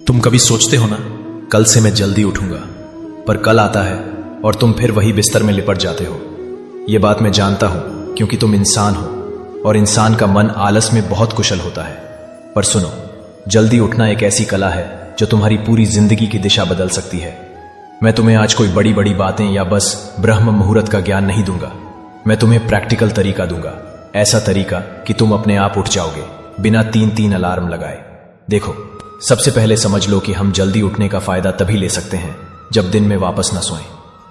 तुम कभी सोचते हो ना, कल से मैं जल्दी उठूंगा, पर कल आता है और तुम फिर वही बिस्तर में लिपट जाते हो। ये बात मैं जानता हूं क्योंकि तुम इंसान हो और इंसान का मन आलस में बहुत कुशल होता है। पर सुनो, जल्दी उठना एक ऐसी कला है जो तुम्हारी पूरी जिंदगी की दिशा बदल सकती है। मैं तुम्हें आज कोई बड़ी बड़ी बातें या बस ब्रह्म मुहूर्त का ज्ञान नहीं दूंगा। मैं तुम्हें प्रैक्टिकल तरीका दूंगा, ऐसा तरीका कि तुम अपने आप उठ जाओगे बिना 3-3 अलार्म लगाए। देखो, सबसे पहले समझ लो कि हम जल्दी उठने का फायदा तभी ले सकते हैं जब दिन में वापस न सोएं।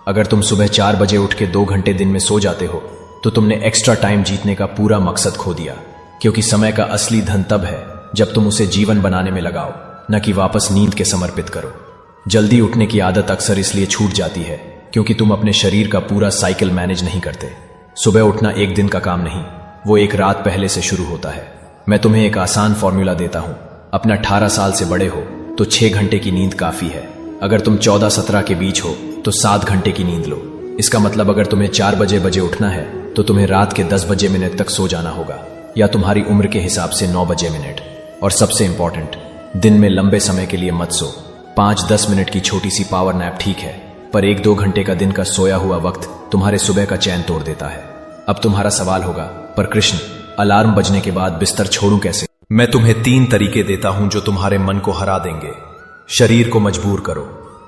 अगर तुम सुबह 4 बजे उठ के 2 घंटे दिन में सो जाते हो तो तुमने एक्स्ट्रा टाइम जीतने का पूरा मकसद खो दिया, क्योंकि समय का असली धन तब है जब तुम उसे जीवन बनाने में लगाओ, न कि वापस नींद के समर्पित करो। जल्दी उठने की आदत अक्सर इसलिए छूट जाती है क्योंकि तुम अपने शरीर का पूरा साइकिल मैनेज नहीं करते। सुबह उठना एक दिन का काम नहीं, वो एक रात पहले से शुरू होता है। मैं तुम्हें एक आसान फॉर्मूला देता हूं। अपना 18 साल से बड़े हो तो 6 घंटे की नींद काफी है। अगर तुम 14-17 के बीच हो तो 7 घंटे की नींद लो। इसका मतलब अगर तुम्हें 4 बजे उठना है तो तुम्हें रात के 10 बजे मिनट तक सो जाना होगा, या तुम्हारी उम्र के हिसाब से 9 बजे मिनट। और सबसे इंपॉर्टेंट, दिन में लंबे समय के लिए मत सो। 5-10 मिनट की छोटी सी पावर नैप ठीक है, पर 1-2 घंटे का दिन का सोया हुआ वक्त तुम्हारे सुबह का चैन तोड़ देता है। अब तुम्हारा सवाल होगा, पर कृष्ण, अलार्म बजने के बाद बिस्तर छोड़ूं कैसे? मैं तुम्हें 3 तरीके देता हूं जो तुम्हारे मन को हरा देंगे। शरीर को मजबूर करो।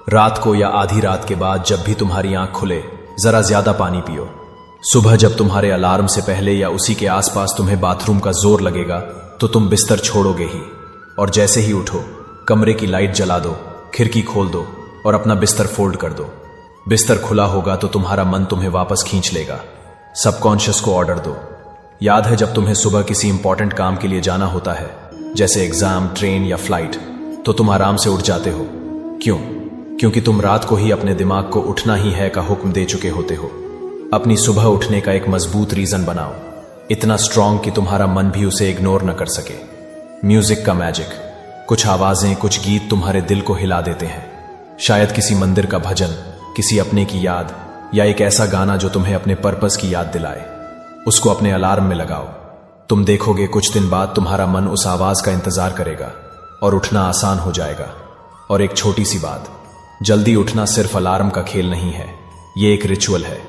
रात को या आधी रात के बाद जब भी तुम्हारी आंख खुले, जरा ज्यादा पानी पियो। सुबह जब तुम्हारे अलार्म से पहले या उसी के आसपास तुम्हें बाथरूम का जोर लगेगा तो तुम बिस्तर छोड़ोगे ही। और जैसे ही उठो, कमरे की लाइट जला दो, खिड़की खोल दो और अपना बिस्तर फोल्ड कर दो। बिस्तर खुला होगा तो तुम्हारा मन तुम्हें वापस खींच लेगा। सबकॉन्शियस को ऑर्डर दो। याद है जब तुम्हें सुबह किसी इंपॉर्टेंट काम के लिए जाना होता है, जैसे एग्जाम, ट्रेन या फ्लाइट, तो तुम आराम से उठ जाते हो। क्यों? क्योंकि तुम रात को ही अपने दिमाग को उठना ही है का हुक्म दे चुके होते हो। अपनी सुबह उठने का एक मजबूत रीजन बनाओ, इतना स्ट्रांग कि तुम्हारा मन भी उसे इग्नोर न कर सके। म्यूजिक का मैजिक। कुछ आवाजें, कुछ गीत तुम्हारे दिल को हिला देते हैं। शायद किसी मंदिर का भजन, किसी अपने की याद, या एक ऐसा गाना जो तुम्हें अपने पर्पस की याद दिलाए। उसको अपने अलार्म में लगाओ। तुम देखोगे कुछ दिन बाद तुम्हारा मन उस आवाज का इंतजार करेगा और उठना आसान हो जाएगा। और एक छोटी सी बात, जल्दी उठना सिर्फ अलार्म का खेल नहीं है, ये एक रिचुअल है।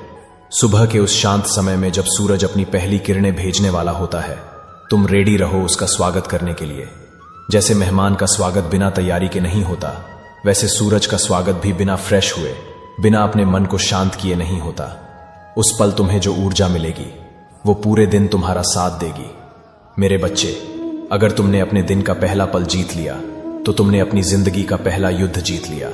सुबह के उस शांत समय में जब सूरज अपनी पहली किरणें भेजने वाला होता है, तुम रेडी रहो उसका स्वागत करने के लिए। जैसे मेहमान का स्वागत बिना तैयारी के नहीं होता, वैसे सूरज का स्वागत भी बिना फ्रेश हुए, बिना अपने मन को शांत किए नहीं होता। उस पल तुम्हें जो ऊर्जा मिलेगी वो पूरे दिन तुम्हारा साथ देगी। मेरे बच्चे, अगर तुमने अपने दिन का पहला पल जीत लिया तो तुमने अपनी जिंदगी का पहला युद्ध जीत लिया।